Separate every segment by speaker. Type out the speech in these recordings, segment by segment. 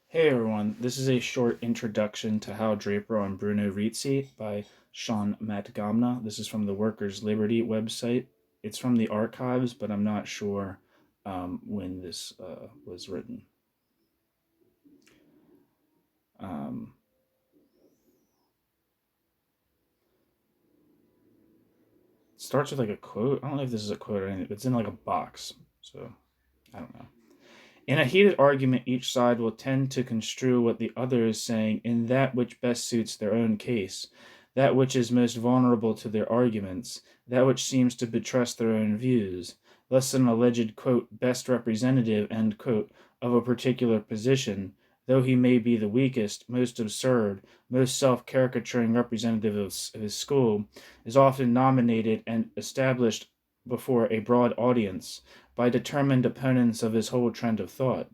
Speaker 1: Hey everyone, this is a short introduction to Hal Draper on Bruno Rizzi by Sean Matgamna. This is from the Workers' Liberty website. It's from the archives, but I'm not sure when this was written. It starts with like a quote. I don't know if this is a quote or anything, but it's in like a box, so I don't know. In a heated argument, each side will tend to construe what the other is saying in that which best suits their own case, that which is most vulnerable to their arguments, that which seems to buttress their own views. Thus, an alleged, quote, best representative, end quote, of a particular position, though he may be the weakest, most absurd, most self-caricaturing representative of his school, is often nominated and established before a broad audience by determined opponents of his whole trend of thought.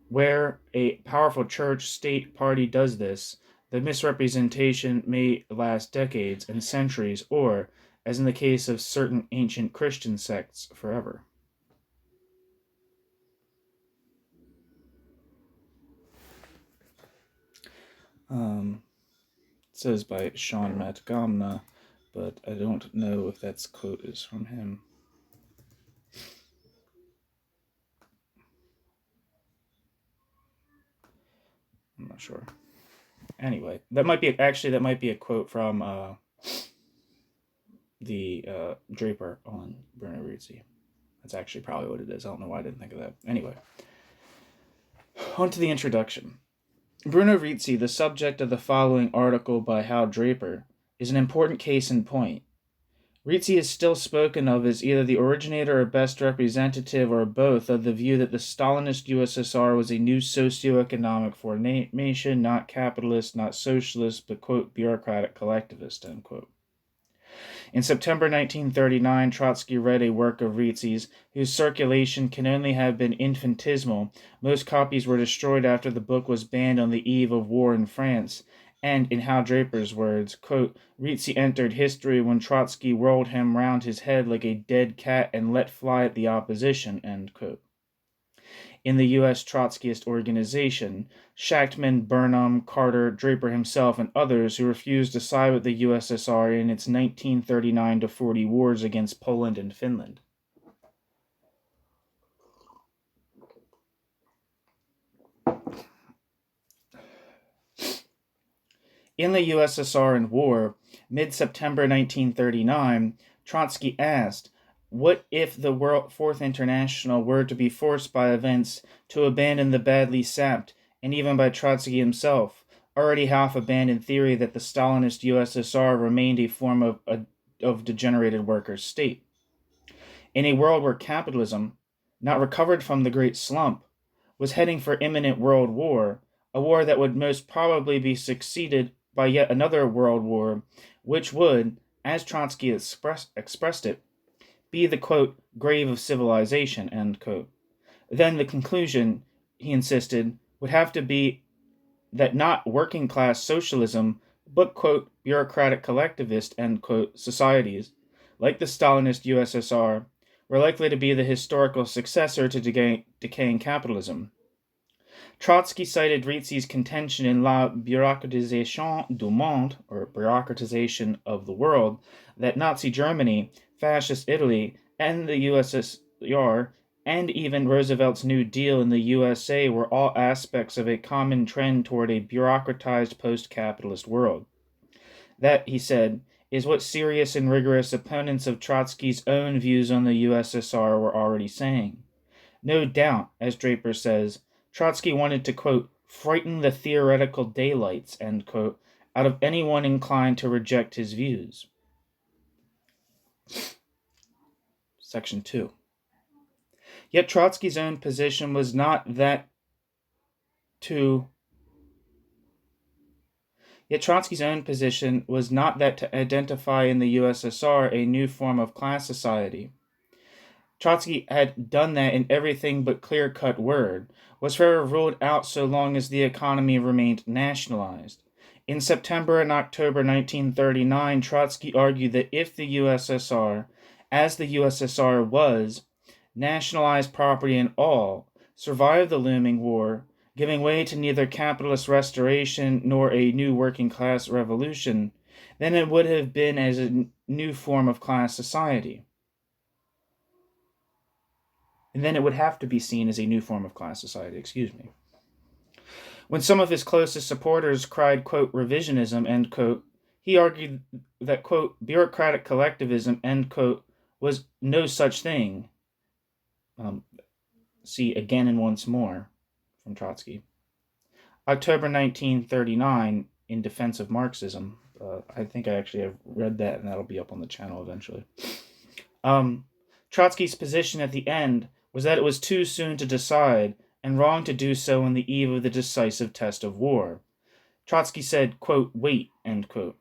Speaker 1: Where a powerful church-state party does this, the misrepresentation may last decades and centuries, or, as in the case of certain ancient Christian sects, forever. It says by Sean Matgamna, but I don't know if that quote is from him. I'm not sure. Anyway, that might be a quote from the Draper on Bruno Rizzi. That's actually probably what it is. I don't know why I didn't think of that. Anyway, on to the introduction. Bruno Rizzi, the subject of the following article by Hal Draper, is an important case in point. Rizzi is still spoken of as either the originator or best representative or both of the view that the Stalinist USSR was a new socio-economic formation, not capitalist, not socialist, but, quote, bureaucratic collectivist, end quote. In September 1939, Trotsky read a work of Rizzi's, whose circulation can only have been infinitesimal. Most copies were destroyed after the book was banned on the eve of war in France, and, in Hal Draper's words, quote, Rizzi entered history when Trotsky whirled him round his head like a dead cat and let fly at the opposition, end quote. In the U.S. Trotskyist organization, Shachtman, Burnham, Carter, Draper himself, and others who refused to side with the USSR in its 1939-40 wars against Poland and Finland. In the USSR and war, mid-September 1939, Trotsky asked, what if the Fourth International were to be forced by events to abandon the badly sapped, and even by Trotsky himself, already half-abandoned theory that the Stalinist USSR remained a form of degenerated workers' state? In a world where capitalism, not recovered from the great slump, was heading for imminent world war, a war that would most probably be succeeded by yet another world war, which would, as Trotsky expressed it, be the, quote, grave of civilization, end quote. Then the conclusion, he insisted, would have to be that not working-class socialism, but, quote, bureaucratic collectivist, end quote, societies, like the Stalinist USSR, were likely to be the historical successor to decaying capitalism. Trotsky cited Rizzi's contention in La bureaucratisation du monde, or bureaucratization of the world, that Nazi Germany, Fascist Italy, and the USSR, and even Roosevelt's New Deal in the USA were all aspects of a common trend toward a bureaucratized post-capitalist world. That, he said, is what serious and rigorous opponents of Trotsky's own views on the USSR were already saying. No doubt, as Draper says, Trotsky wanted to, quote, frighten the theoretical daylights, end quote, out of anyone inclined to reject his views. Section 2. Yet Trotsky's own position was not that to identify in the USSR a new form of class society. Trotsky had done that in everything but clear-cut word, was forever ruled out so long as the economy remained nationalized. In September and October 1939, Trotsky argued that if the USSR, as the USSR was, nationalized property in all, survived the looming war, giving way to neither capitalist restoration nor a new working class revolution, then it would have been as a new form of class society. And then it would have to be seen as a new form of class society, When some of his closest supporters cried, quote, revisionism, end quote, he argued that, quote, bureaucratic collectivism, end quote, was no such thing. See Again and Once More from Trotsky. October 1939, In Defense of Marxism. I think I actually have read that, and that'll be up on the channel eventually. Trotsky's position at the end was that it was too soon to decide, and wrong to do so on the eve of the decisive test of war. Trotsky said, quote, wait, end quote.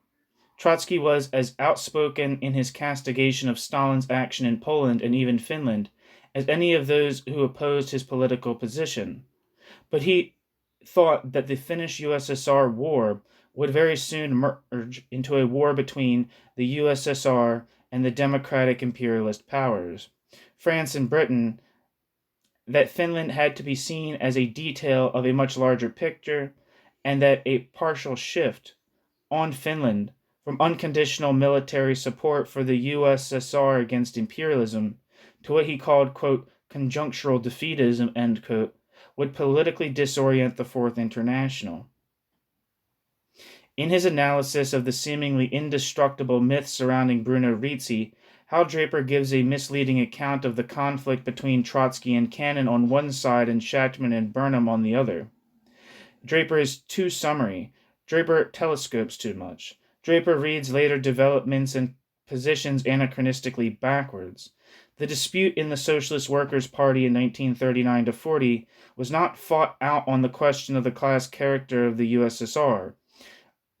Speaker 1: Trotsky was as outspoken in his castigation of Stalin's action in Poland and even Finland as any of those who opposed his political position. But he thought that the Finnish-USSR war would very soon merge into a war between the USSR and the democratic imperialist powers, France and Britain, that Finland had to be seen as a detail of a much larger picture, and that a partial shift on Finland from unconditional military support for the USSR against imperialism to what he called, quote, conjunctural defeatism, end quote, would politically disorient the Fourth International. In his analysis of the seemingly indestructible myth surrounding Bruno Rizzi, Hal Draper gives a misleading account of the conflict between Trotsky and Cannon on one side and Shachtman and Burnham on the other. Draper is too summary. Draper telescopes too much. Draper reads later developments and positions anachronistically backwards. The dispute in the Socialist Workers' Party in 1939 to 40 was not fought out on the question of the class character of the USSR.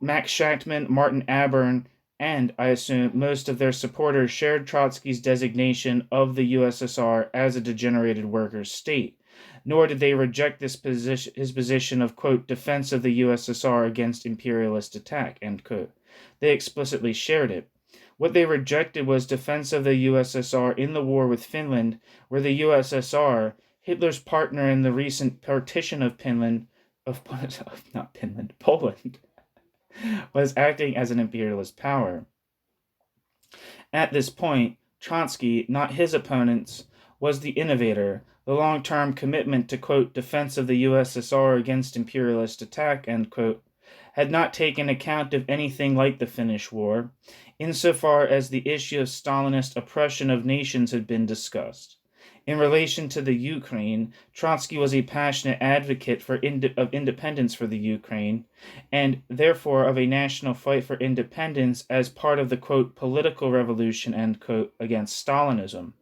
Speaker 1: Max Shachtman, Martin Aburn, and, I assume, most of their supporters shared Trotsky's designation of the USSR as a degenerated workers' state, nor did they reject his position of, quote, defense of the USSR against imperialist attack, end quote. They explicitly shared it. What they rejected was defense of the USSR in the war with Finland, where the USSR, Hitler's partner in the recent partition of Poland, was acting as an imperialist power. At this point, Trotsky, not his opponents, was the innovator. The long-term commitment to, quote, defense of the USSR against imperialist attack, end quote, had not taken account of anything like the Finnish War, insofar as the issue of Stalinist oppression of nations had been discussed. In relation to the Ukraine, Trotsky was a passionate advocate of independence for the Ukraine, and therefore of a national fight for independence as part of the, quote, political revolution, end quote, against Stalinism.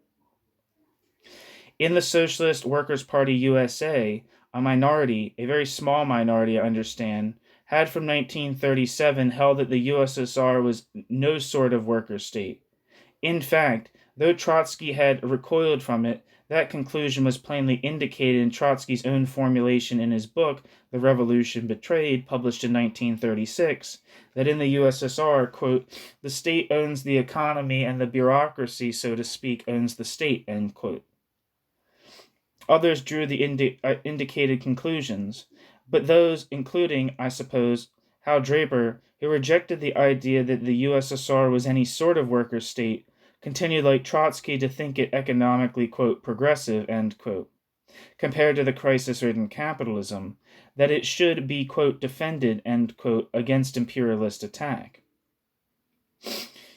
Speaker 1: In the Socialist Workers' Party USA, a minority, a very small minority I understand, had from 1937 held that the USSR was no sort of worker state. In fact, though Trotsky had recoiled from it, that conclusion was plainly indicated in Trotsky's own formulation in his book, The Revolution Betrayed, published in 1936, that in the USSR, quote, the state owns the economy and the bureaucracy, so to speak, owns the state, end quote. Others drew the indicated conclusions, but those, including, I suppose, Hal Draper, who rejected the idea that the USSR was any sort of worker state, continued like Trotsky to think it economically, quote, progressive, end quote, compared to the crisis-ridden capitalism, that it should be, quote, defended, end quote, against imperialist attack.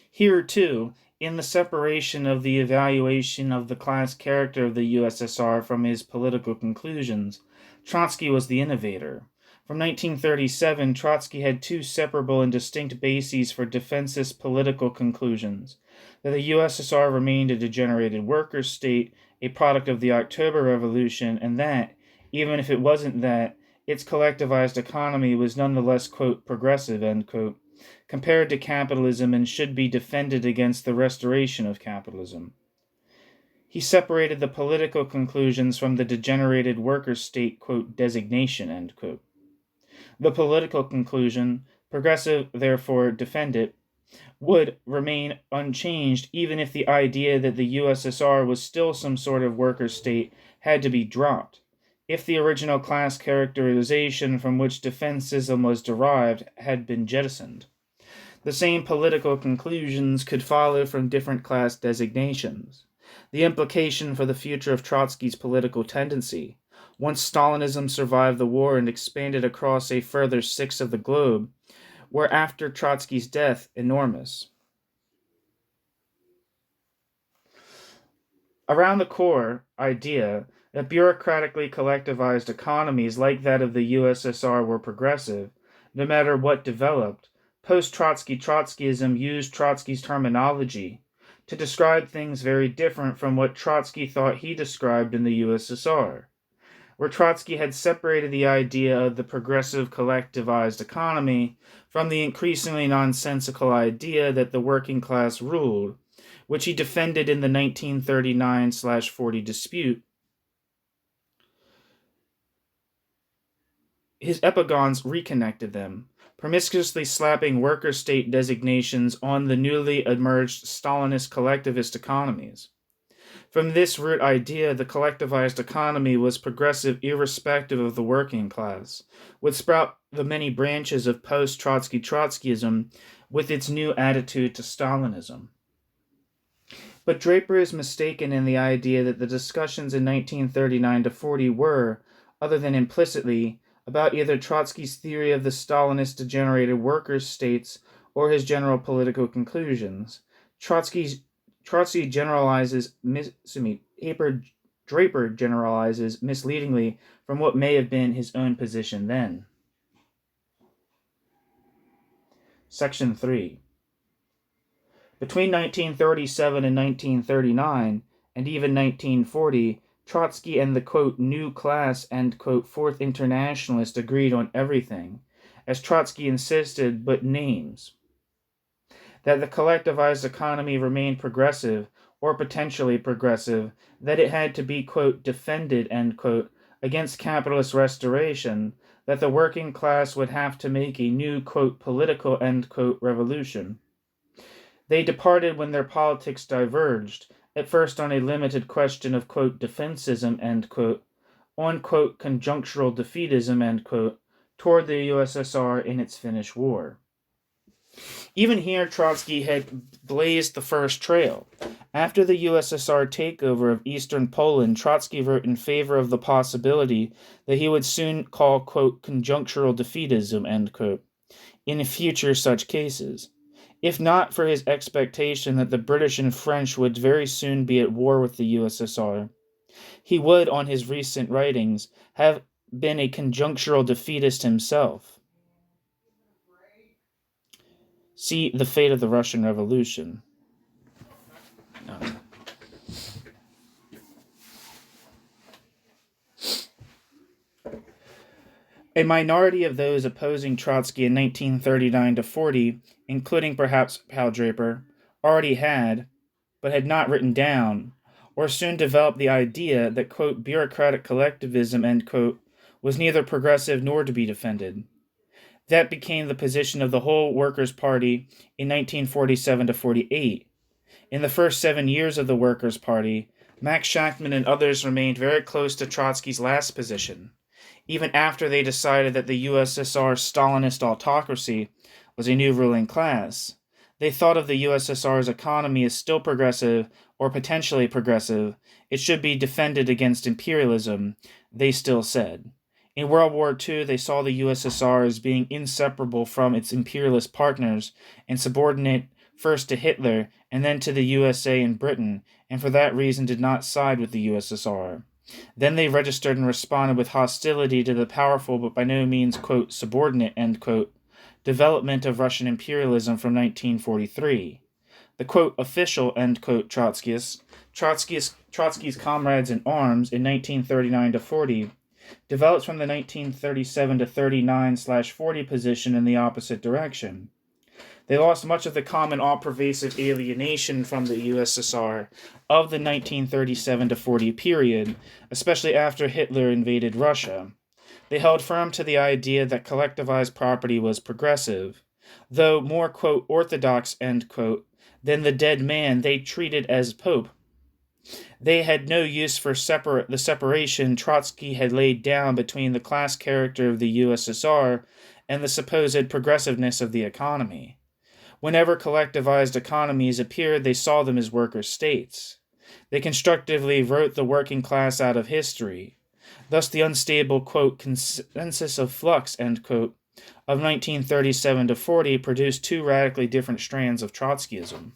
Speaker 1: Here, too, in the separation of the evaluation of the class character of the USSR from his political conclusions, Trotsky was the innovator. From 1937, Trotsky had two separable and distinct bases for defensist political conclusions: that the USSR remained a degenerated workers' state, a product of the October Revolution, and that, even if it wasn't that, its collectivized economy was nonetheless, quote, progressive, end quote, compared to capitalism and should be defended against the restoration of capitalism. He separated the political conclusions from the degenerated workers' state, quote, designation, end quote. The political conclusion, progressive, therefore defend it, would remain unchanged even if the idea that the USSR was still some sort of worker state had to be dropped. if the original class characterization from which defensism was derived had been jettisoned. The same political conclusions could follow from different class designations. The implication for the future of Trotsky's political tendency, once Stalinism survived the war and expanded across a further sixth of the globe, were after Trotsky's death enormous. Around the core idea that bureaucratically collectivized economies like that of the USSR were progressive, no matter what developed, post-Trotsky Trotskyism used Trotsky's terminology to describe things very different from what Trotsky thought he described in the USSR, where Trotsky had separated the idea of the progressive collectivized economy from the increasingly nonsensical idea that the working class ruled, which he defended in the 1939-40 dispute. His epigons reconnected them, promiscuously slapping worker state designations on the newly emerged Stalinist collectivist economies. From this root idea, the collectivized economy was progressive irrespective of the working class, would sprout the many branches of post-Trotsky Trotskyism with its new attitude to Stalinism. But Draper is mistaken in the idea that the discussions in 1939-40 were, other than implicitly, about either Trotsky's theory of the Stalinist degenerated workers' states or his general political conclusions. Draper generalizes misleadingly from what may have been his own position then. Section 3. Between 1937 and 1939, and even 1940, Trotsky and the, quote, new class and, quote, Fourth Internationalist agreed on everything, as Trotsky insisted, but names. That the collectivized economy remained progressive, or potentially progressive, that it had to be, quote, defended, end quote, against capitalist restoration, that the working class would have to make a new, quote, political, end quote, revolution. They departed when their politics diverged, at first on a limited question of, quote, defensism, end quote, on, quote, conjunctural defeatism, end quote, toward the USSR in its Finnish war. Even here, Trotsky had blazed the first trail. After the USSR takeover of Eastern Poland, Trotsky wrote in favor of the possibility that he would soon call, quote, conjunctural defeatism, end quote, in future such cases. If not for his expectation that the British and French would very soon be at war with the USSR, he would, on his recent writings, have been a conjunctural defeatist himself. See The Fate of the Russian Revolution. A minority of those opposing Trotsky in 1939-40, including perhaps Hal Draper, already had, but had not written down, or soon developed the idea that, quote, bureaucratic collectivism, end quote, was neither progressive nor to be defended. That became the position of the whole Workers' Party in 1947-48. In the first 7 years of the Workers' Party, Max Shachtman and others remained very close to Trotsky's last position, even after they decided that the USSR Stalinist autocracy was a new ruling class. They thought of the USSR's economy as still progressive, or potentially progressive. It should be defended against imperialism, they still said. In World War II, they saw the USSR as being inseparable from its imperialist partners and subordinate first to Hitler and then to the USA and Britain, and for that reason did not side with the USSR. Then they registered and responded with hostility to the powerful but by no means, quote, subordinate, end quote, development of Russian imperialism from 1943. The, quote, official, end quote, Trotsky's comrades in arms in 1939-40 developed from the 1937-39/40 position in the opposite direction. They lost much of the common all-pervasive alienation from the USSR of the 1937-40 period, especially after Hitler invaded Russia. They held firm to the idea that collectivized property was progressive, though more, quote, orthodox, end quote, than the dead man they treated as Pope. They had no use for the separation Trotsky had laid down between the class character of the USSR and the supposed progressiveness of the economy. Whenever collectivized economies appeared, they saw them as worker states. They constructively wrote the working class out of history. Thus, the unstable, quote, consensus of flux, end quote, of 1937 to 40 produced two radically different strands of Trotskyism.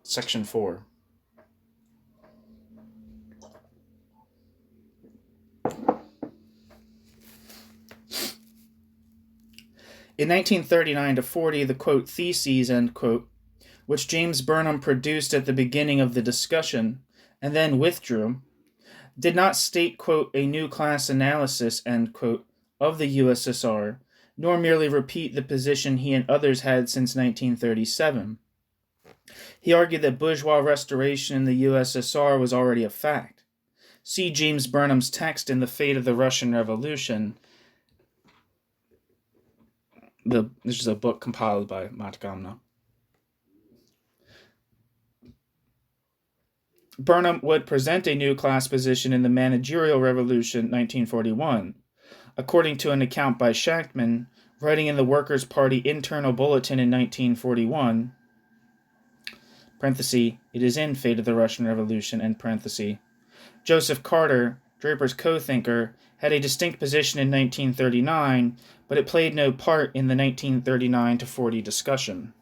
Speaker 1: Section 4. In 1939 to 40, the, quote, theses, end quote, which James Burnham produced at the beginning of the discussion, and then withdrew, did not state, quote, a new class analysis, end quote, of the USSR, nor merely repeat the position he and others had since 1937. He argued that bourgeois restoration in the USSR was already a fact. See James Burnham's text in The Fate of the Russian Revolution. This is a book compiled by Matgamna. Burnham would present a new class position in the managerial revolution 1941. According to an account by Shachtman, writing in the Workers' Party internal bulletin in 1941, parenthesis, it is in Fate of the Russian Revolution, end parenthesis, Joseph Carter, Draper's co-thinker, had a distinct position in 1939, but it played no part in the 1939 to 40 discussion.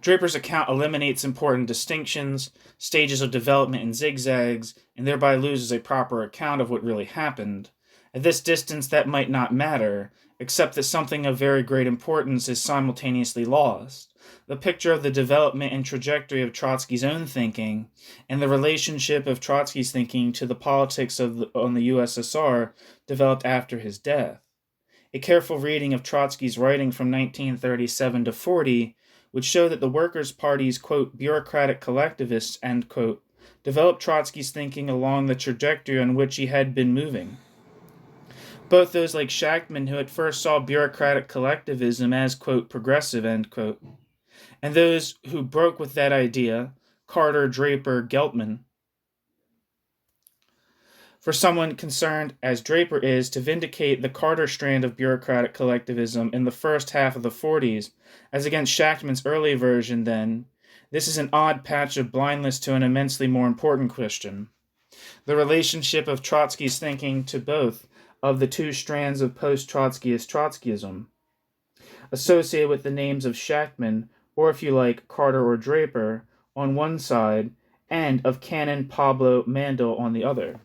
Speaker 1: Draper's account eliminates important distinctions, stages of development and zigzags, and thereby loses a proper account of what really happened. At this distance, that might not matter, except that something of very great importance is simultaneously lost. The picture of the development and trajectory of Trotsky's own thinking, and the relationship of Trotsky's thinking to the politics on the USSR developed after his death. A careful reading of Trotsky's writing from 1937 to 40 would show that the Workers' Party's, quote, bureaucratic collectivists, end quote, developed Trotsky's thinking along the trajectory on which he had been moving. Both those like Shachtman, who at first saw bureaucratic collectivism as, quote, progressive, end quote, and those who broke with that idea, Carter, Draper, Geltman. For someone concerned, as Draper is, to vindicate the Carter strand of bureaucratic collectivism in the first half of the 40s, as against Shachtman's early version then, this is an odd patch of blindness to an immensely more important question. The relationship of Trotsky's thinking to both of the two strands of post-Trotskyist Trotskyism, associated with the names of Shachtman, or if you like, Carter or Draper, on one side, and of Cannon, Pablo, Mandel on the other.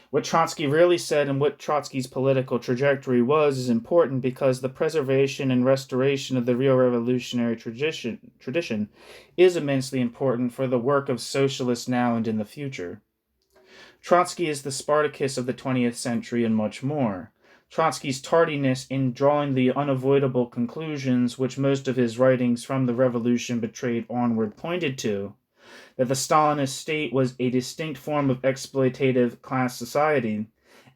Speaker 1: What Trotsky really said and what Trotsky's political trajectory was is important because the preservation and restoration of the real revolutionary tradition is immensely important for the work of socialists now and in the future. Trotsky is the Spartacus of the 20th century and much more. Trotsky's tardiness in drawing the unavoidable conclusions which most of his writings from the revolution betrayed onward pointed to, that the Stalinist state was a distinct form of exploitative class society,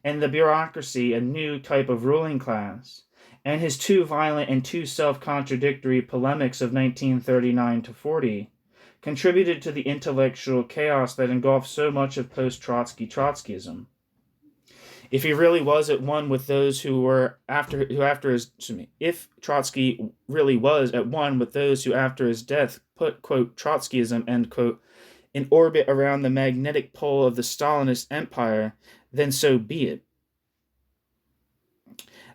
Speaker 1: and the bureaucracy a new type of ruling class, and his too violent and too self-contradictory polemics of 1939 to 40, contributed to the intellectual chaos that engulfed so much of post-Trotsky Trotskyism. If he really was at one with those if Trotsky really was at one with those who after his death put, quote, Trotskyism, end quote, in orbit around the magnetic pole of the Stalinist empire, then so be it.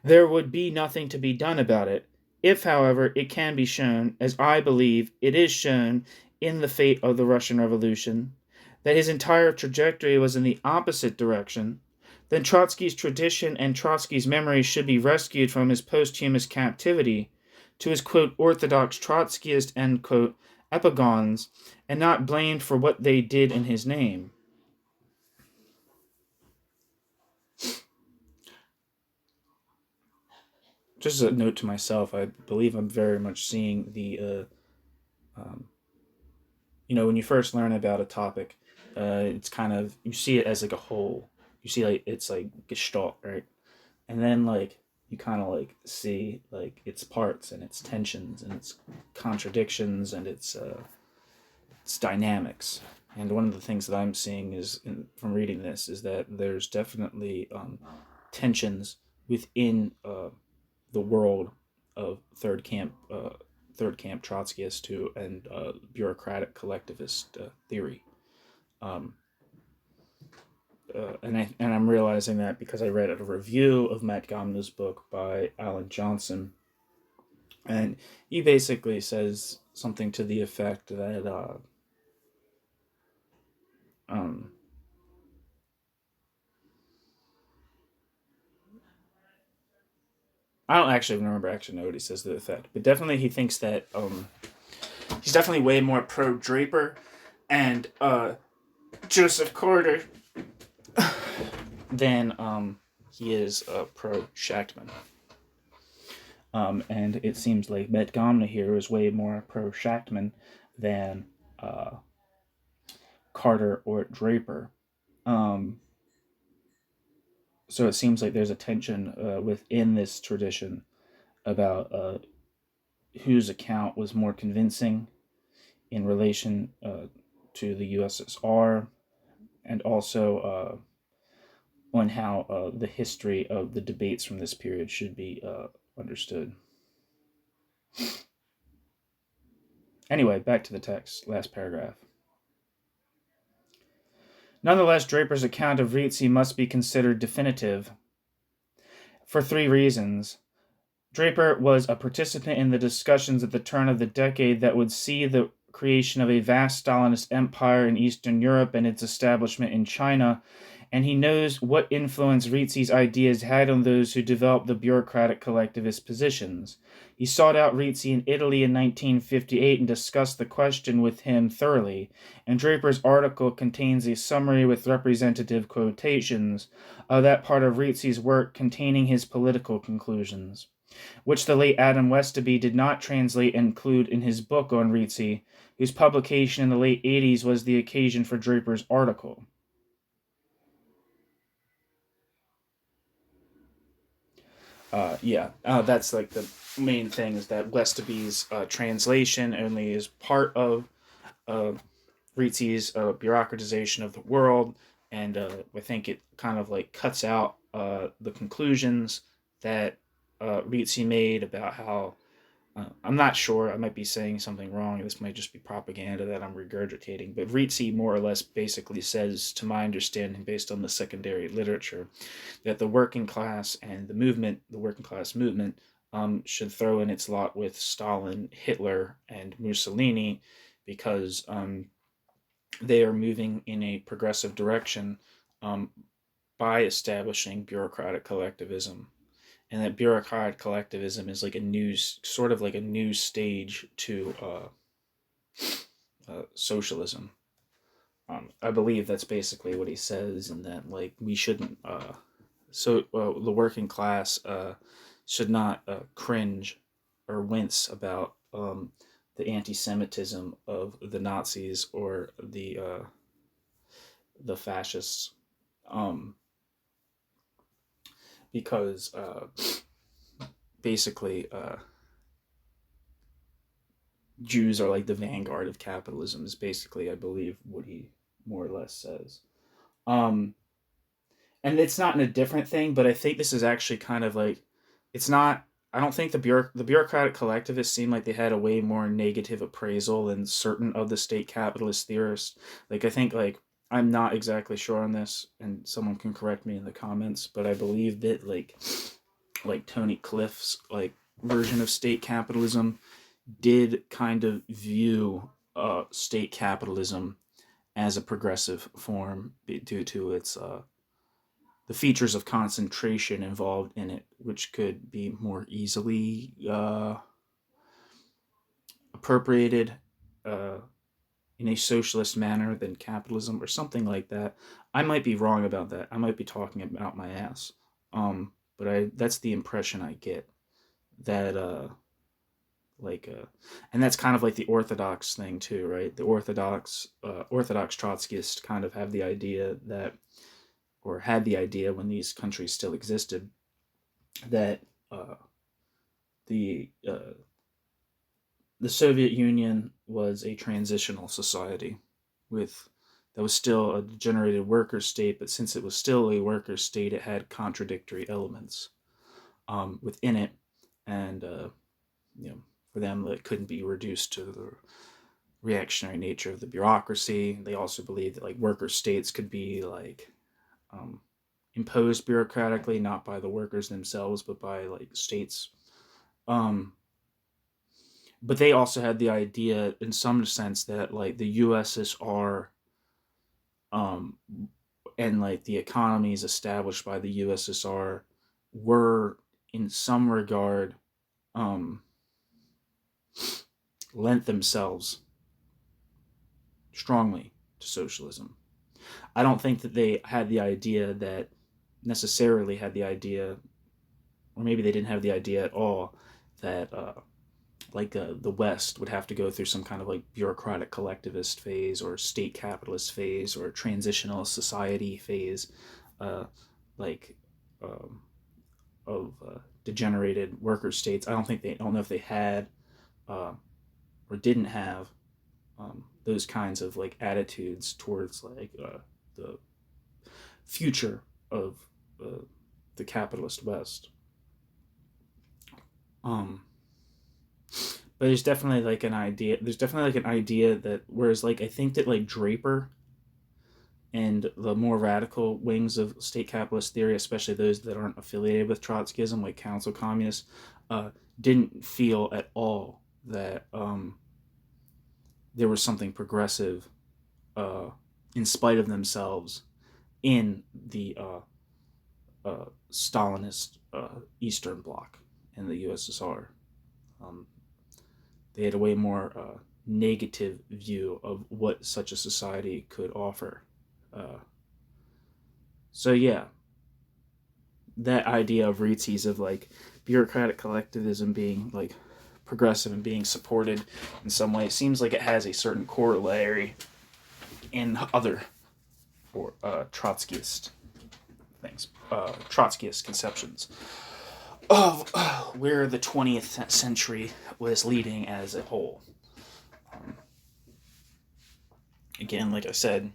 Speaker 1: There would be nothing to be done about it. If, however, it can be shown, as I believe it is shown in the Fate of the Russian Revolution, that his entire trajectory was in the opposite direction, then Trotsky's tradition and Trotsky's memory should be rescued from his posthumous captivity to his, quote, orthodox Trotskyist, end quote, epigons, and not blamed for what they did in his name. Just a note to myself, I believe I'm very much seeing the, when you first learn about a topic, it's kind of, you see it as like a whole. You see, like, it's like Gestalt, right? And then, like, you kind of like see like its parts and its tensions and its contradictions and its dynamics. And one of the things that I'm seeing from reading this is that there's definitely tensions within the world of third camp Trotskyist too, and bureaucratic collectivist theory. Um, and I'm realizing that because I read a review of Matgamna's book by Alan Johnson, and he basically says something to the effect that um, I don't actually remember know what he says to the effect, but definitely he thinks that he's definitely way more pro Draper and Joseph Carter than he is pro Shachtman. And it seems like Matgamna here is way more pro Shachtman than Carter or Draper. So it seems like there's a tension within this tradition about whose account was more convincing in relation to the USSR, and also on how the history of the debates from this period should be understood. Anyway, back to the text, last paragraph. Nonetheless, Draper's account of Rizzi must be considered definitive for three reasons. Draper was a participant in the discussions at the turn of the decade that would see the creation of a vast Stalinist empire in Eastern Europe and its establishment in China, and he knows what influence Rizzi's ideas had on those who developed the bureaucratic collectivist positions. He sought out Rizzi in Italy in 1958 and discussed the question with him thoroughly, and Draper's article contains a summary with representative quotations of that part of Rizzi's work containing his political conclusions, which the late Adam Westoby did not translate and include in his book on Rizzi, whose publication in the late 80s was the occasion for Draper's article. That's like the main thing, is that Westoby's translation only is part of Rizzi's bureaucratization of the world, and I think it kind of like cuts out the conclusions that Rizzi made about how I'm not sure, I might be saying something wrong. This might just be propaganda that I'm regurgitating. But Rizzi more or less basically says, to my understanding, based on the secondary literature, that the working class and the working class movement, should throw in its lot with Stalin, Hitler, and Mussolini, because they are moving in a progressive direction by establishing bureaucratic collectivism, and that bureaucratic collectivism is like a new stage to socialism. I believe that's basically what he says, and that like we shouldn't. The working class should not cringe or wince about the anti-Semitism of the Nazis or the fascists, because basically Jews are like the vanguard of capitalism, is basically, I believe, what he more or less says. Um, and it's not in a different thing, but I think this is actually kind of like, it's not. I don't think the bureaucratic collectivists seem like they had a way more negative appraisal than certain of the state capitalist theorists. Like I think like I'm not exactly sure on this, and someone can correct me in the comments, but I believe that like Tony Cliff's like version of state capitalism did kind of view state capitalism as a progressive form due to its the features of concentration involved in it, which could be more easily appropriated in a socialist manner than capitalism or something like that. I might be wrong about that. I might be talking about my ass. But that's the impression I get, that and that's kind of like the Orthodox thing too, right? The Orthodox Trotskyists kind of have the idea that, or had the idea when these countries still existed, that uh, the uh, the Soviet Union was a transitional society with that was still a degenerated worker state, but since it was still a worker state, it had contradictory elements within it, and for them, it couldn't be reduced to the reactionary nature of the bureaucracy. They also believed that like worker states could be like um, imposed bureaucratically, not by the workers themselves, but by like states. Um, but they also had the idea, in some sense, that like the USSR um, and like the economies established by the USSR were, in some regard, um, lent themselves strongly to socialism. I don't think that they had the idea that necessarily had the idea, or maybe they didn't have the idea at all, that the West would have to go through some kind of like bureaucratic collectivist phase or state capitalist phase or transitional society phase, uh, like um, of degenerated worker states. I don't know if they had uh, or didn't have those kinds of like attitudes towards like the future of uh, the capitalist West. Um, but there's definitely like an idea. There's definitely like an idea that whereas like I think that like Draper and the more radical wings of state capitalist theory, especially those that aren't affiliated with Trotskyism, like council communists, didn't feel at all that there was something progressive uh, in spite of themselves in the Stalinist Eastern Bloc in the USSR. Um, they had a way more negative view of what such a society could offer. Uh, so yeah, that idea of Rizzi's of like bureaucratic collectivism being like progressive and being supported in some way seems like it has a certain corollary in other or Trotskyist things, Trotskyist conceptions of where the 20th century was leading as a whole. Um, Again, like I said,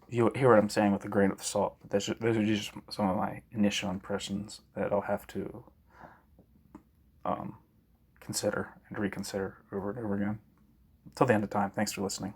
Speaker 1: you hear what I'm saying with a grain of salt. But those are just some of my initial impressions that I'll have to consider and reconsider over and over again. Till the end of time, thanks for listening.